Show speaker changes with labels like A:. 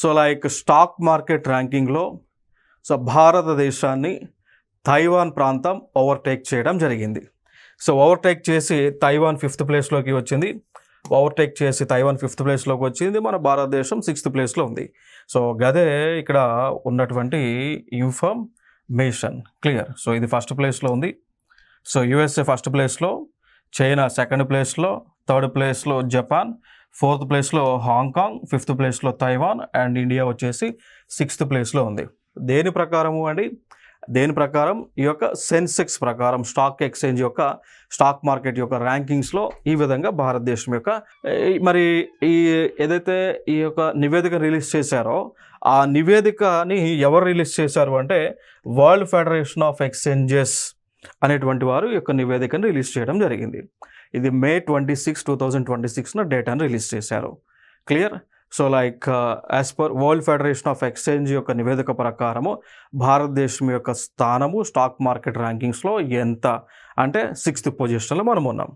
A: So like stock market ర్యాంకింగ్లో so భారతదేశాన్ని Taiwan ప్రాంతం ఓవర్టేక్ చేయడం జరిగింది. సో ఓవర్టేక్ చేసి తైవాన్ 5th ప్లేస్లోకి వచ్చింది. ఓవర్టేక్ చేసి తైవాన్ 5th ప్లేస్లోకి వచ్చింది. మన భారతదేశం 6th ప్లేస్లో ఉంది. సో గదే ఇక్కడ ఉన్నటువంటి ఇన్ఫర్మేషన్. క్లియర్. సో ఇది 1st ప్లేస్లో ఉంది. సో యుఎస్ఏ 1st ప్లేస్లో, చైనా 2nd ప్లేస్లో, 3rd ప్లేస్లో జపాన్, 4th ప్లేస్లో హాంకాంగ్, 5th ప్లేస్లో తైవాన్ అండ్ ఇండియా వచ్చేసి 6th ప్లేస్లో ఉంది. దేని ప్రకారం ఈ యొక్క సెన్సెక్స్ ప్రకారం స్టాక్ ఎక్స్చేంజ్ యొక్క స్టాక్ మార్కెట్ యొక్క ర్యాంకింగ్స్లో ఈ విధంగా భారతదేశం యొక్క మరి ఏదైతే ఈ యొక్క నివేదిక రిలీజ్ చేశారో ఆ నివేదికని ఎవరు రిలీజ్ చేశారు అంటే వరల్డ్ ఫెడరేషన్ ఆఫ్ ఎక్స్చేంజెస్ అనేటువంటి వారు ఈ యొక్క నివేదికను రిలీజ్ చేయడం జరిగింది. ఇది May 26, 2026 డేటాను రిలీజ్ చేశారు. Clear. So like as per world federation of exchange యొక్క నివేదిక ప్రకారము భారతదేశం యొక్క స్థానము స్టాక్ మార్కెట్ ర్యాంకింగ్స్లో ఎంత అంటే 6th పొజిషన్లో మనం ఉన్నాం.